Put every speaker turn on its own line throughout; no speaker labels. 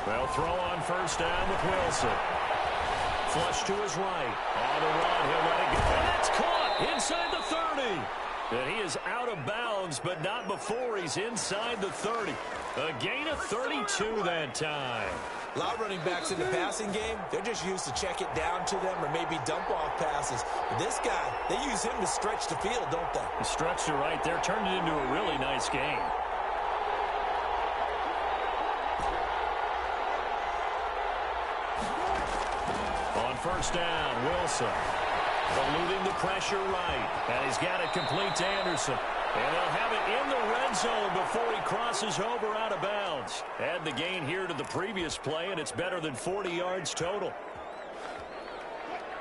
They'll throw on first down with Wilson. Flush to his right. On the run, he'll let it go. And that's caught inside the 30. And he is out of bounds, but not before he's inside the 30. A gain of 32 that time.
A lot of running backs in the passing game, they're just used to check it down to them or maybe dump off passes. But this guy, they use him to stretch the field, don't they?
The stretch to right there turned it into a really nice game. On first down, Wilson. Eluding the pressure right. And he's got it complete to Anderson. And they'll have it in the red zone before he crosses over out of bounds. Add the gain here to the previous play, and it's better than 40 yards total.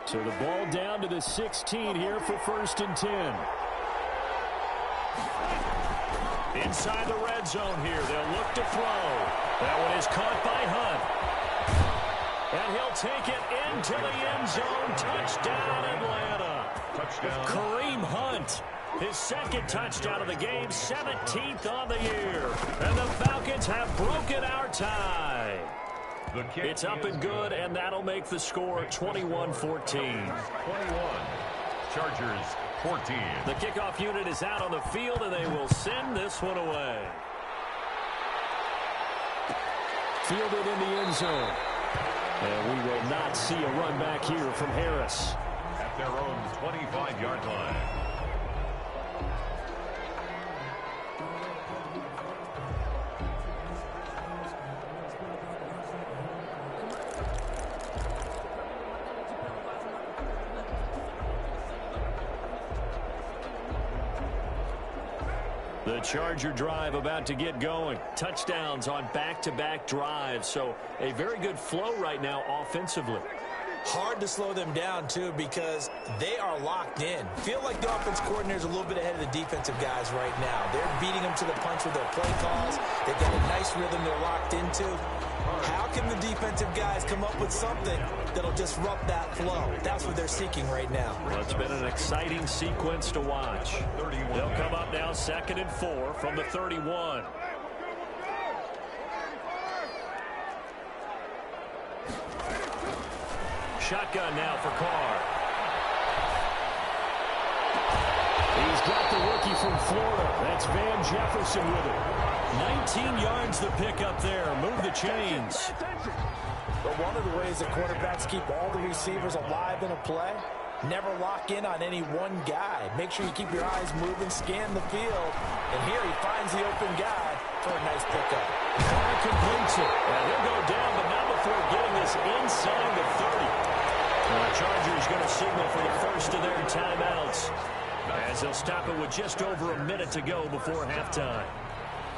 So the ball down to the 16 here for 1st and 10. Inside the red zone here. They'll look to throw. That one is caught by Hunt. And he'll take it into the end zone. Touchdown, Atlanta. Touchdown. Kareem Hunt. His second touchdown of the game, 17th on the year. And the Falcons have broken our tie. It's up and good, and that'll make the score 21-14.
21. Chargers, 14.
The kickoff unit is out on the field, and they will send this one away. Fielded in the end zone. And we will not see a run back here from Harris.
At their own 25-yard line.
The Charger drive about to get going. Touchdowns on back-to-back drives. So a very good flow right now offensively.
Hard to slow them down, too, because they are locked in. Feel like the offense coordinator's a little bit ahead of the defensive guys right now. They're beating them to the punch with their play calls. They've got a nice rhythm they're locked into. How can the defensive guys come up with something that'll disrupt that flow? That's what they're seeking right now.
Well, it's been an exciting sequence to watch. They'll come up now 2nd and 4 from the 31. Shotgun now for Carr. He's got the rookie from Florida. That's Van Jefferson with it. 19 yards the pick up there. Move the chains.
But one of the ways that quarterbacks keep all the receivers alive in a play, never lock in on any one guy. Make sure you keep your eyes moving, scan the field. And here he finds the open guy for a nice pickup.
Carr completes it. And he'll go down, but not before getting this inside the 30. The Chargers going to signal for the first of their timeouts, as they'll stop it with just over a minute to go before halftime.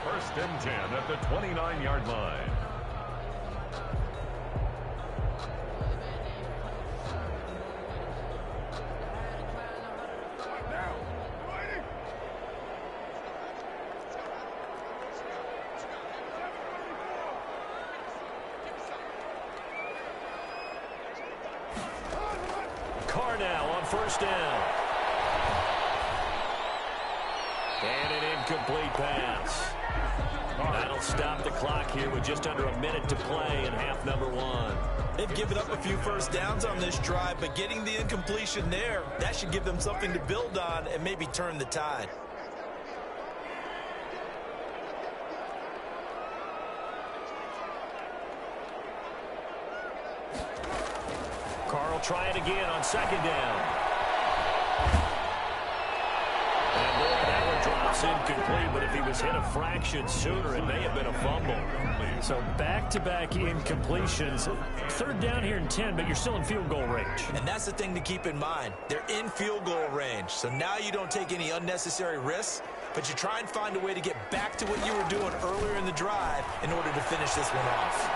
1st and 10 at the 29-yard line.
Carr now on first down. And an incomplete pass. That'll stop the clock here with just under a minute to play in half number 1.
They've given up a few first downs on this drive, but getting the incompletion there, that should give them something to build on and maybe turn the tide.
Carr will try it again on 2nd down. And boy, that one drops incomplete, but if he was hit a fraction sooner, it may have been a fumble. So back-to-back incompletions. 3rd down here and 10, but you're still in field goal range.
And that's the thing to keep in mind. They're in field goal range, so now you don't take any unnecessary risks, but you try and find a way to get back to what you were doing earlier in the drive in order to finish this one off.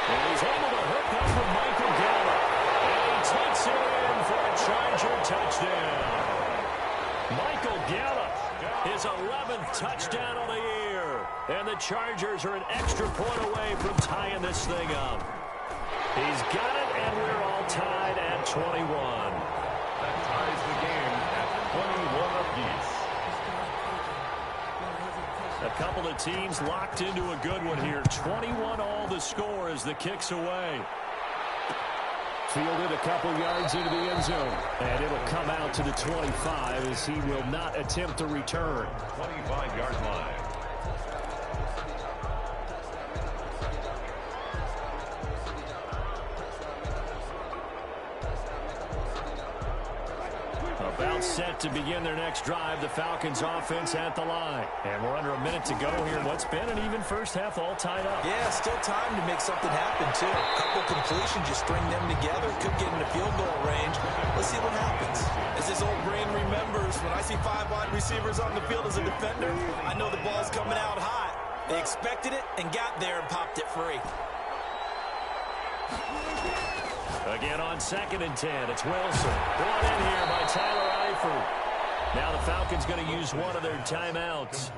And he's able to hook up with Michael Gallup. And he takes it in for a Charger touchdown. Michael Gallup, his 11th touchdown of the year. And the Chargers are an extra point away from tying this thing up. He's got it, and we're all tied at 21.
That ties the game at 21 apiece.
A couple of teams locked into a good one here. 21 all the score as the kick's away. Fielded a couple yards into the end zone. And it'll come out to the 25 as he will not attempt to return.
25-yard line.
About set to begin their next drive. The Falcons offense at the line. And we're under a minute to go here. What's been an even first half all tied up.
Yeah, still time to make something happen, too. A couple completions, just string them together. Could get into field goal range. Let's see what happens. As this old brain remembers, when I see 5 wide receivers on the field as a defender, I know the ball's coming out hot. They expected it and got there and popped it free.
Again on 2nd and 10. It's Wilson. Brought in here by Tyler Eifert. Now the Falcons going to use one of their timeouts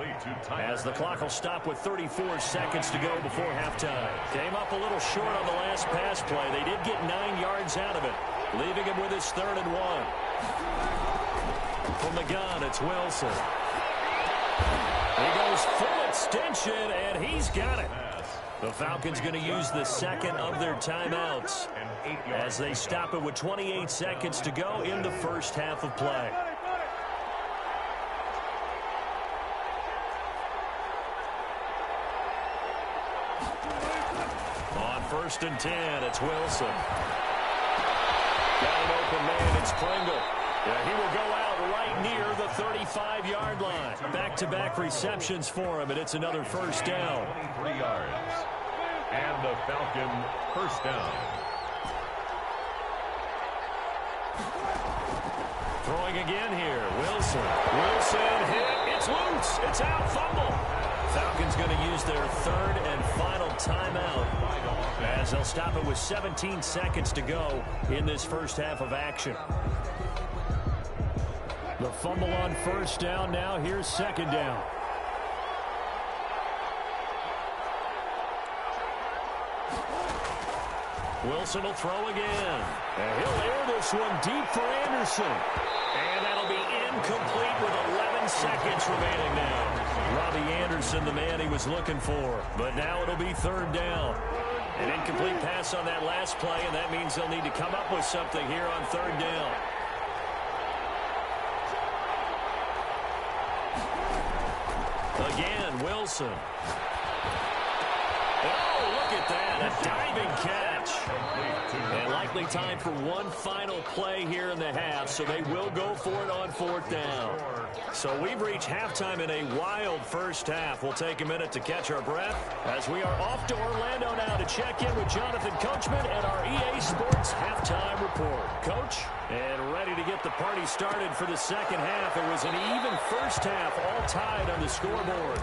as the clock will stop with 34 seconds to go before halftime. Came up a little short on the last pass play. They did get 9 yards out of it, leaving him with his 3rd and 1. From the gun, it's Wilson. He goes full extension, and he's got it. The Falcons going to use the 2nd of their timeouts as they stop it with 28 seconds to go in the first half of play. On 1st and 10, it's Wilson. Got an open man, it's Pringle. Yeah, he will go out right near the 35-yard line. Back-to-back receptions for him, and it's another first down.
23 yards. And the Falcon first down.
Throwing again here. Wilson. Wilson hit. It's loose. It's out. Fumble. Falcons going to use their 3rd and final timeout as they'll stop it with 17 seconds to go in this first half of action. The fumble on first down. Now here's 2nd down. Wilson will throw again. And he'll air this one deep for Anderson. And that'll be incomplete with 11 seconds remaining now. Robbie Anderson, the man he was looking for. But now it'll be 3rd down. An incomplete pass on that last play, and that means they'll need to come up with something here on 3rd down. Again, Wilson. Oh, look at that. A diving catch. And likely time for one final play here in the half, so they will go for it on 4th down. So we've reached halftime in a wild first half. We'll take a minute to catch our breath as we are off to Orlando now to check in with Jonathan Coachman and our EA Sports Halftime Report. Coach, and ready to get the party started for the second half. It was an even first half, all tied on the scoreboard.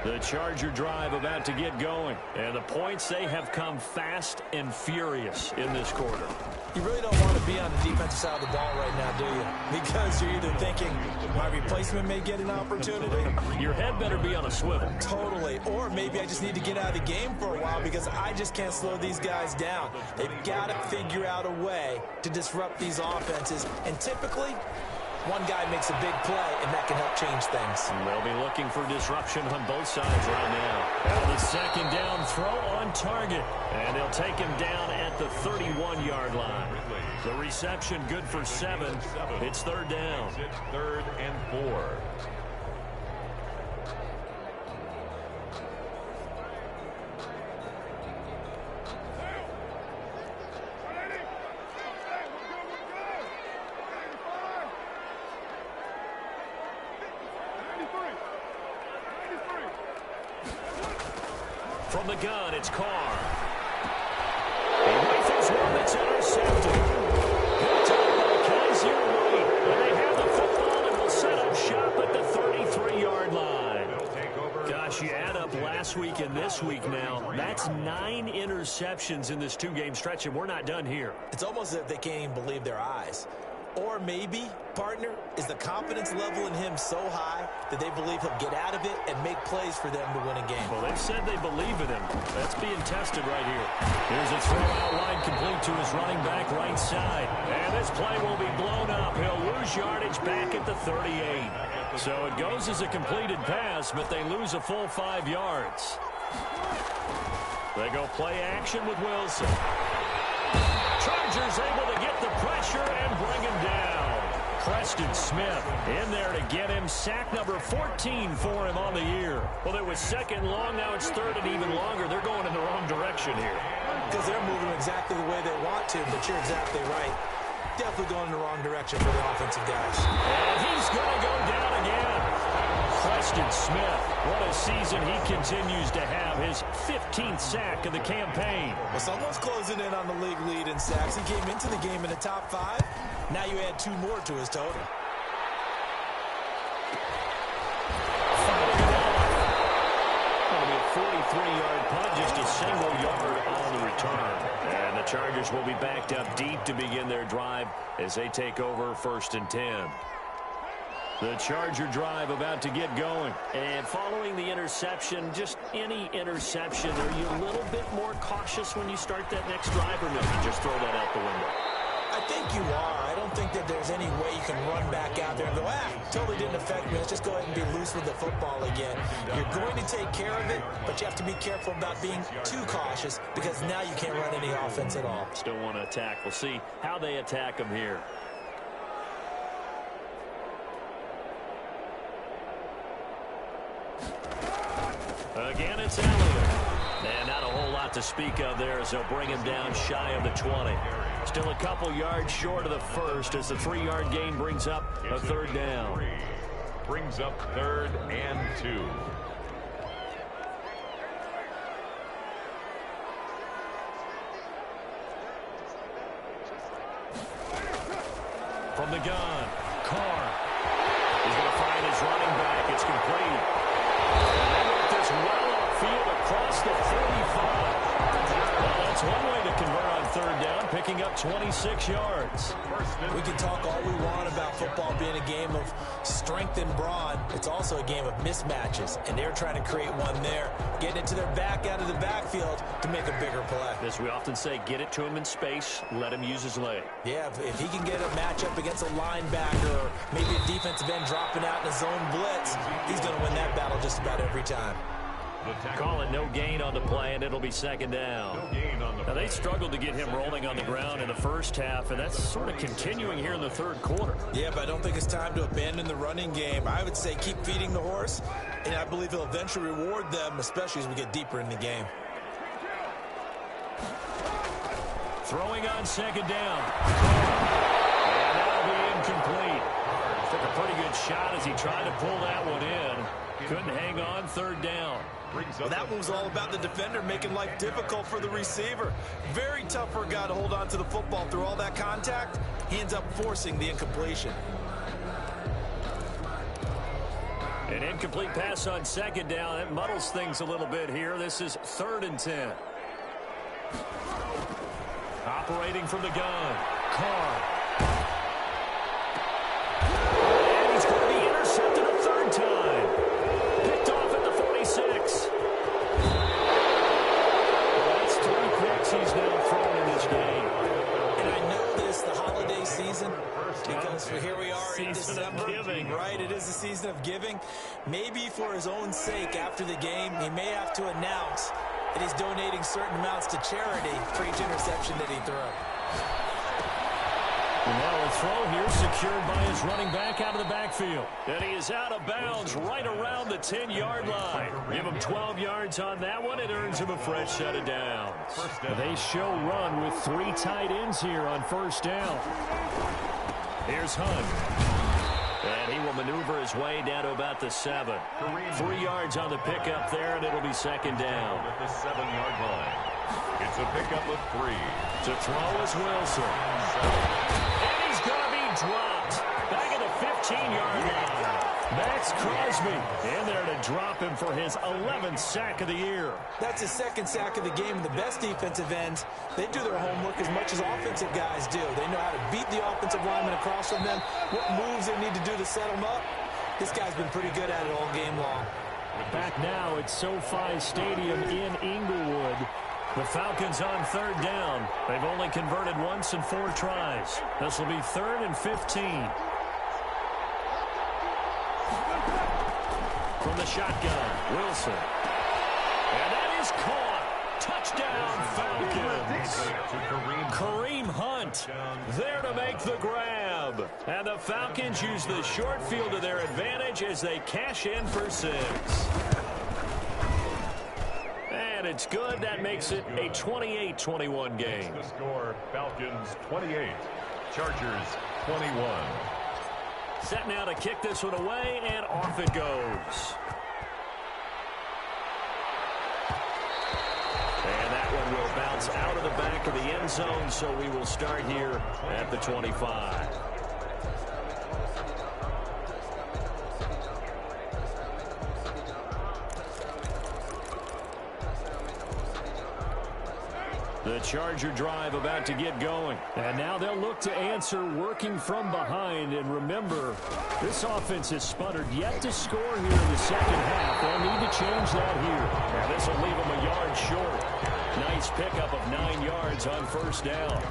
The Charger drive about to get going. And the points, they have come fast and furious in this quarter.
You really don't want to be on the defensive side of the ball right now, do you? Because you're either thinking, my replacement may get an opportunity.
Your head better be on a swivel.
Totally. Or maybe I just need to get out of the game for a while because I just can't slow these guys down. They've got to figure out a way to disrupt these offenses. And typically, one guy makes a big play, and that can help change things.
And they'll be looking for disruption on both sides right now. Now the 2nd down throw on target. And they'll take him down at the 31-yard line. The reception good for 7. It's 3rd down.
It's 3rd and 4.
From the gun, it's Carr. He rifles one that's intercepted. Picked up by Kaiser White. And they have the football and will set up shop at the 33-yard line. Gosh, you add up last week and this week now. That's 9 interceptions in this 2-game stretch, and we're not done here.
It's almost as if they can't even believe their eyes. Or maybe, partner, is the confidence level in him so high that they believe he'll get out of it and make plays for them to win a game?
Well, they've said they believe in him. That's being tested right here. Here's a throw out wide, complete to his running back right side. And this play will be blown up. He'll lose yardage back at the 38. So it goes as a completed pass, but they lose a full 5 yards. They go play action with Wilson. Chargers able to get the pressure and bring him down. Preston Smith in there to get him. Sack number 14 for him on the year. Well, it was second long. Now it's third and even longer. They're going in the wrong direction here.
Because they're moving exactly the way they want to, but you're exactly right. Definitely going in the wrong direction for the offensive guys.
And he's going to go down again. Preston Smith, what a season he continues to have. His 15th sack of the campaign.
Well, someone's closing in on the league lead in sacks. He came into the game in the top 5. Now you add 2 more to his total.
That'll be a 43-yard punt, just a single yard on the return. And the Chargers will be backed up deep to begin their drive as they take over 1st and 10. The Charger drive about to get going. And following the interception, just any interception, are you a little bit more cautious when you start that next drive, or maybe just throw that out the window?
I think you are. I don't think that there's any way you can run back out there and go, totally didn't affect me. Let's just go ahead and be loose with the football again. You're going to take care of it, but you have to be careful about being too cautious because now you can't run any offense at all.
Still want to attack. We'll see how they attack them here. Again, it's Elliott. And not a whole lot to speak of there as they'll bring him down shy of the 20. Still a couple yards short of the first as the 3-yard gain brings up a 3rd down.
Brings up 3rd and 2.
From the gun, Carr. He's going to find his running back. It's complete. And they work this well upfield across the 45. Well, that's one way to convert on 3rd down, picking up 26 yards.
We can talk all we want about football being a game of strength and brawn. It's also a game of mismatches, and they're trying to create one there, getting it to their back out of the backfield to make a bigger play.
As we often say, get it to him in space, let him use his leg.
Yeah, if he can get a matchup against a linebacker or maybe a defensive end dropping out in a zone blitz, he's going to win that battle just about every time.
Call it no gain on the play, and it'll be 2nd down. Now, they struggled to get him rolling on the ground in the first half, and that's sort of continuing here in the 3rd quarter.
Yeah, but I don't think it's time to abandon the running game. I would say keep feeding the horse, and I believe he'll eventually reward them, especially as we get deeper in the game.
Throwing on 2nd down. And that'll be incomplete. Took a pretty good shot as he tried to pull that one in. Couldn't hang on 3rd down.
Well, that one was all about the defender making life difficult for the receiver. Very tough for a guy to hold on to the football through all that contact. He ends up forcing the incompletion.
An incomplete pass on 2nd down. It muddles things a little bit here. This is 3rd and 10. Operating from the gun, Carr. And he's going to be intercepted a 3rd time. Picked off at the 46. Well, that's 3 picks he's now thrown in this game.
And I know this, the holiday season, because here we are in
Season of
December.
giving.
Right, it is the season of giving. Maybe for his own sake after the game, he may have to announce that he's donating certain amounts to charity for each interception that he throws.
And now a throw here secured by his running back out of the backfield. And he is out of bounds right around the 10-yard line. Give him 12 yards on that one. It earns him a fresh set of downs. They show run with 3 tight ends here on 1st down. Here's Hunt. And he will maneuver his way down to about the 7. 3 yards on the pickup there, and it'll be 2nd down.
At the 7-yard line. It's a pickup of 3.
To throw is Wilson. And he's going to be dropped. Back at the 15-yard line. Max Crosby in there to drop him for his 11th sack of the year.
That's his second sack of the game, and the best defensive ends, they do their homework as much as offensive guys do. They know how to beat the offensive lineman across from them, what moves they need to do to set them up. This guy's been pretty good at it all game long.
Back now at SoFi Stadium in Inglewood. The Falcons on third down. They've only converted once in 4 tries. This will be 3rd and 15. From the shotgun, Wilson. And that is caught. Touchdown, Falcons. Kareem Hunt there to make the grab. And the Falcons use the short field to their advantage as they cash in for 6. And it's good. That makes it a 28-21 game.
The score, Falcons 28, Chargers 21.
Set now to kick this one away, and off it goes. And that one will bounce out of the back of the end zone, so we will start here at the 25. The Charger drive about to get going. And now they'll look to answer working from behind. And remember, this offense has sputtered yet to score here in the second half. They'll need to change that here. Now this will leave them a yard short. Nice pickup of 9 yards on first down.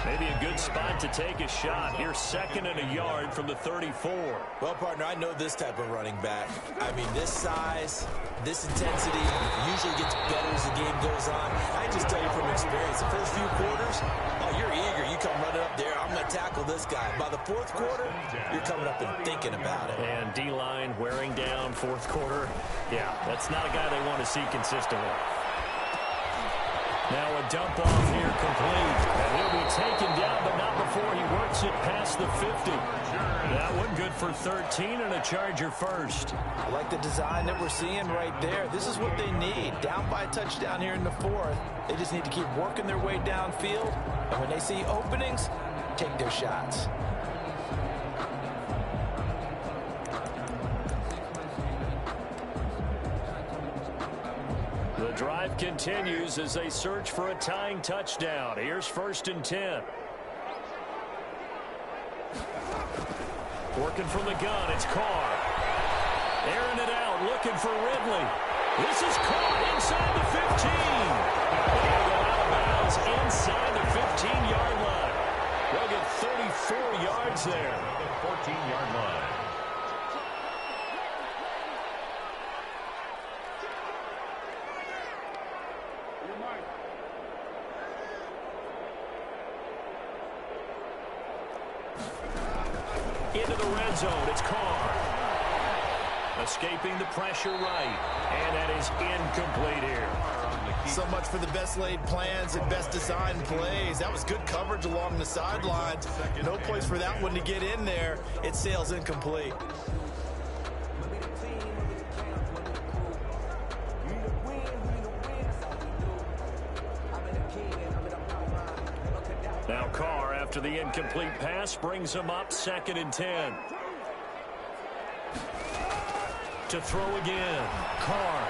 Maybe a good spot to take a shot. Here's 2nd and a yard from the 34.
Well, partner, I know this type of running back. I mean, this size, this intensity usually gets better as the game goes on. I just tell you from experience, the first few quarters, oh, you're eager. You come running up there, I'm going to tackle this guy. By the 4th quarter, you're coming up and thinking about it.
And D-line wearing down 4th quarter. Yeah, that's not a guy they want to see consistently. Now a dump off here complete. And he'll be taken down, but not before he works it past the 50. That one good for 13 and a Charger first.
I like the design that we're seeing right there. This is what they need. Down by a touchdown here in the 4th. They just need to keep working their way downfield. And when they see openings, take their shots.
The drive continues as they search for a tying touchdown. Here's 1st and 10. Working from the gun, it's Carr. Airing it out, looking for Ridley. This is caught inside the 15. They'll go out of bounds inside the 15-yard line. They'll get 34 yards there.
The 14-yard line.
Into the red zone, it's Carr. Escaping the pressure right. And that is incomplete here.
So much for the best laid plans and best designed plays. That was good coverage along the sidelines. No place for that one to get in there. It sails incomplete.
Now Carr, after the incomplete pass, brings him up 2nd and 10. To throw again. Carr.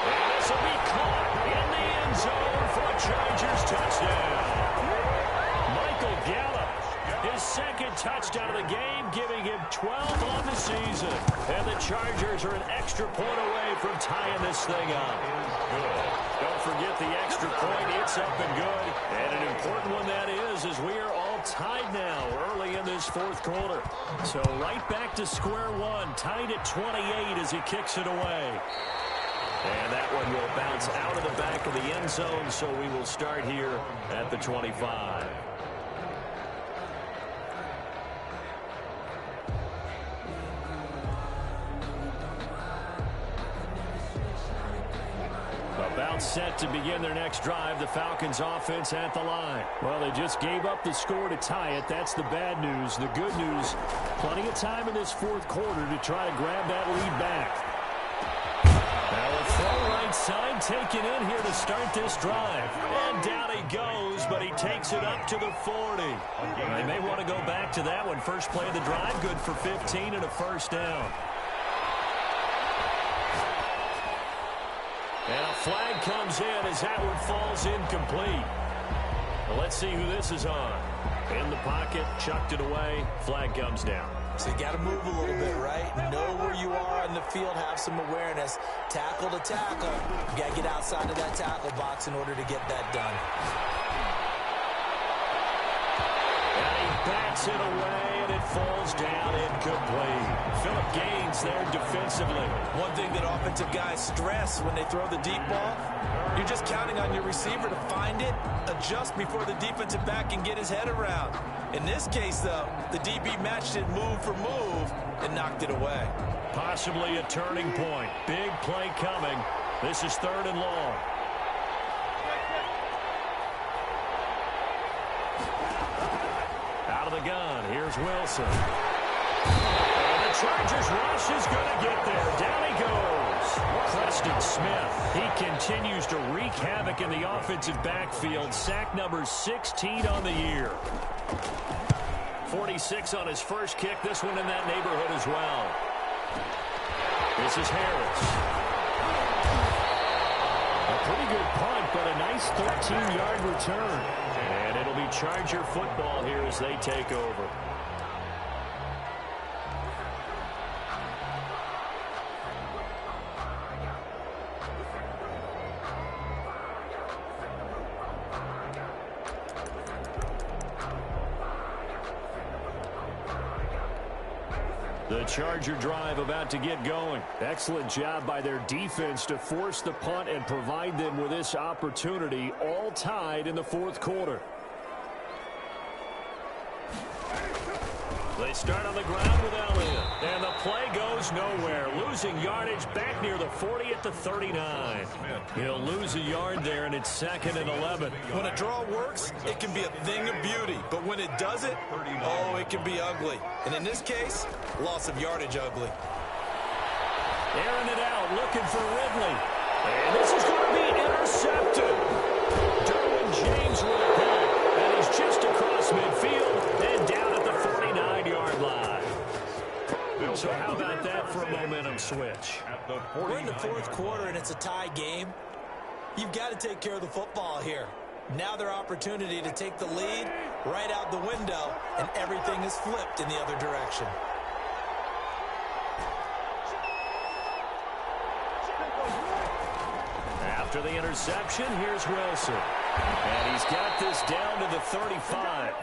And this will be caught in the end zone for a Chargers touchdown. Michael Gallup, his 2nd touchdown of the game, giving him 12 on the season. And the Chargers are an extra point away from tying this thing up. Don't forget the extra point. It's up and good. And an important one that is, as we are all tied now early in this 4th quarter. So right back to square one, tied at 28 as he kicks it away. And that one will bounce out of the back of the end zone, so we will start here at the 25. About set to begin their next drive, the Falcons offense at the line. Well, they just gave up the score to tie it. That's the bad news. The good news, plenty of time in this 4th quarter to try to grab that lead back. Now a throw right side taken in here to start this drive. And down he goes, but he takes it up to the 40. They may want to go back to that one. First play of the drive, good for 15 and a first down. And a flag comes in as that one falls incomplete. Well, let's see who this is on. In the pocket, chucked it away, flag comes down.
So you got to move a little bit, right? Know where you are in the field, have some awareness. Tackle to tackle. You got to get outside of that tackle box in order to get that done.
And he bats it away, and it falls down incomplete. Phillip Gaines there defensively.
One thing that offensive guys stress when they throw the deep ball, you're just counting on your receiver to find it, adjust before the defensive back can get his head around. In this case, though, the DB matched it move for move and knocked it away.
Possibly a turning point. Big play coming. This is 3rd and long. Out of the gun, here's Wilson. And the Chargers rush is going to get there. Down he goes. Preston Smith. He continues to wreak havoc in the offensive backfield. Sack number 16 on the year. 46 on his first kick. This one in that neighborhood as well. This is Harris. A pretty good punt, but a nice 13-yard return. And it'll be Charger football here as they take over. The Charger drive about to get going. Excellent job by their defense to force the punt and provide them with this opportunity, all tied in the 4th quarter. They start on the ground with Elliott, and the play goes nowhere. Losing yardage back near the 40 at the 39. He'll lose a yard there, and it's 2nd and 11.
When a draw works, it can be a thing of beauty. But when it doesn't, oh, it can be ugly. And in this case, loss of yardage ugly.
Airing it out, looking for Ridley. And this is going to be intercepted. Derwin James with a pick, and he's just across midfield and down at the 49-yard line. So how about that for a momentum switch?
We're in the 4th quarter, and it's a tie game. You've got to take care of the football here. Now their opportunity to take the lead right out the window, and everything is flipped in the other direction.
After the interception, here's Wilson. And he's got this down to the 35.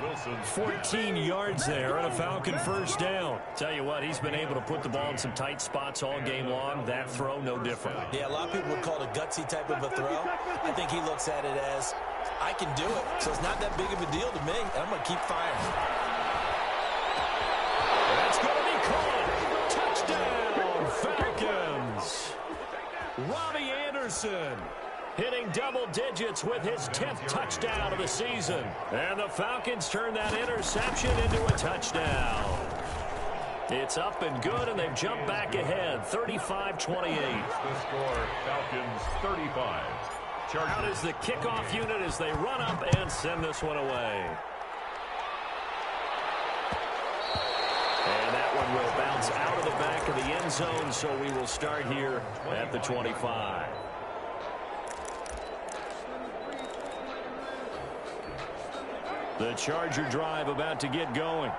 14 yards there and a Falcon first down. Tell you what, he's been able to put the ball in some tight spots all game long. That throw, no different.
Yeah, a lot of people would call it a gutsy type of a throw. I think he looks at it as, I can do it, so it's not that big of a deal to me, and I'm going to keep firing.
That's going to be caught. Touchdown, Falcons. Robbie Anderson hitting double digits with his 10th touchdown of the season. And the Falcons turn that interception into a touchdown. It's up and good, and they've jumped back ahead, 35-28.
The score, Falcons 35. Chargers.
Out is the kickoff unit as they run up and send this one away. And that one will bounce out of the back of the end zone, so we will start here at the 25. The Charger drive about to get going.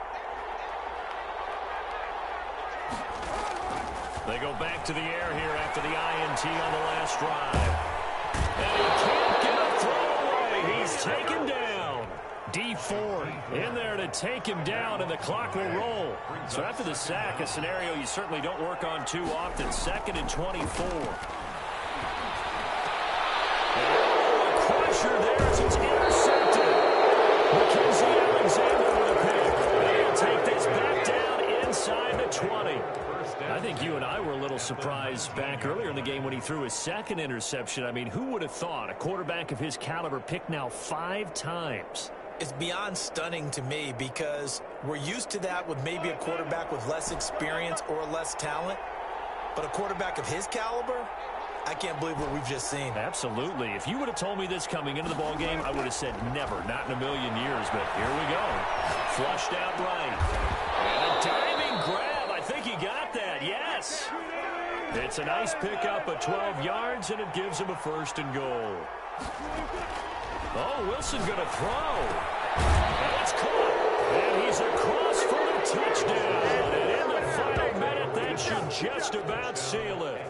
They go back to the air here after the INT on the last drive. And he can't get a throw away. He's taken down. D Ford in there to take him down, and the clock will roll. So after the sack, a scenario you certainly don't work on too often. 2nd and 24. And a crusher there as it's intercepted. Mackenzie Alexander with a pick. They'll take this back down inside the 20. I think you and I were a little surprised back earlier in the game when he threw his 2nd interception. I mean, who would have thought a quarterback of his caliber picked now 5 times?
It's beyond stunning to me because we're used to that with maybe a quarterback with less experience or less talent. But a quarterback of his caliber, I can't believe what we've just seen.
Absolutely. If you would have told me this coming into the ball game, I would have said never, not in a million years. But here we go. Flushed out right. And a diving grab. I think he got that. Yes. It's a nice pickup of 12 yards, and it gives him a 1st and goal. Oh, Wilson going to throw. And it's caught. And he's across for the touchdown. And in the final minute, that should just about seal it.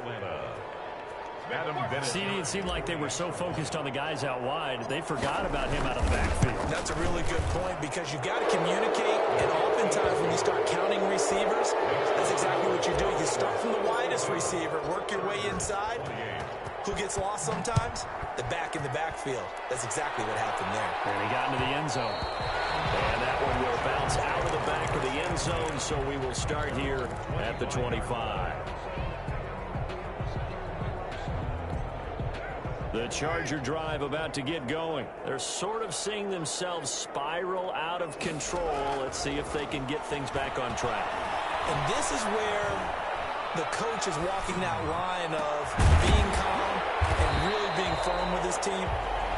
CD, it seemed like they were so focused on the guys out wide, they forgot about him out of the backfield.
That's a really good point because you've got to communicate, and oftentimes when you start counting receivers, that's exactly what you're doing. You start from the widest receiver, work your way inside. Who gets lost sometimes? The back in the backfield. That's exactly what happened there.
And he got into the end zone. And that one will bounce out of the back of the end zone, so we will start here at the 25. The Charger drive about to get going. They're sort of seeing themselves spiral out of control. Let's see if they can get things back on track.
And this is where the coach is walking that line of being calm and really being firm with his team.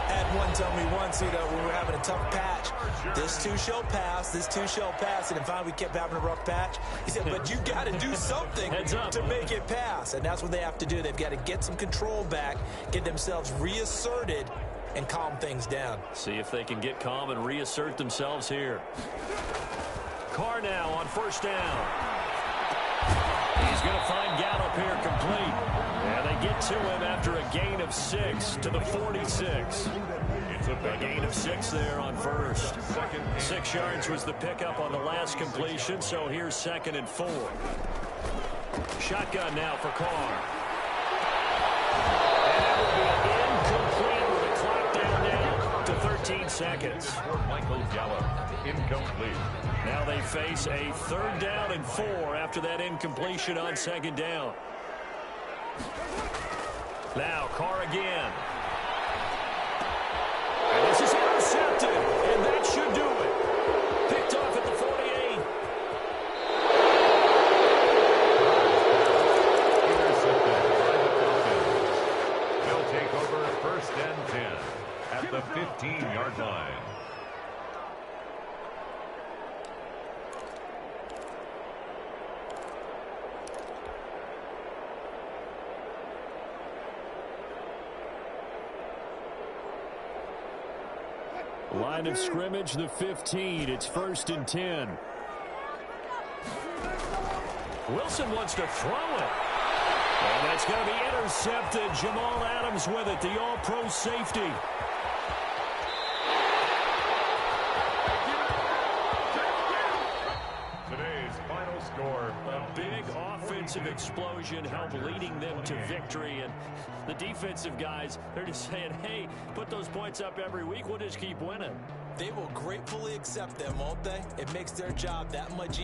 I had one tell me once, when we were having a tough patch, this too shall pass, this too shall pass. And finally we kept having a rough patch. He said, but you got to do something to make it pass. And that's what they have to do. They've got to get some control back, get themselves reasserted, and calm things down.
See if they can get calm and reassert themselves here. Carr now on 1st down. He's going to find Gallup here complete. And they get to him after a gain of 6 to the 46. It's a gain of 6 there on 1st. 6 yards was the pickup on the last completion, so here's 2nd and 4. Shotgun now for Carr. And that will be incomplete with a clock down now to 13 seconds.
Michael Gallup, incomplete.
Now they face a 3rd down and 4 after that incompletion on 2nd down. Now Carr again. And this is intercepted, and that should do it. Picked off at the 48.
Intercepted by the Falcons. They'll take over 1st and 10 at the 15-yard line.
Line of scrimmage, the 15. It's 1st and 10. Wilson wants to throw it. And that's going to be intercepted. Jamal Adams with it, the all-pro safety.
Today's final score.
A big offensive explosion helped leading them to victory. And the defensive guys, they're just saying, hey, put those points up every week. We'll just keep winning.
They will gratefully accept them, won't they? It makes their job that much easier.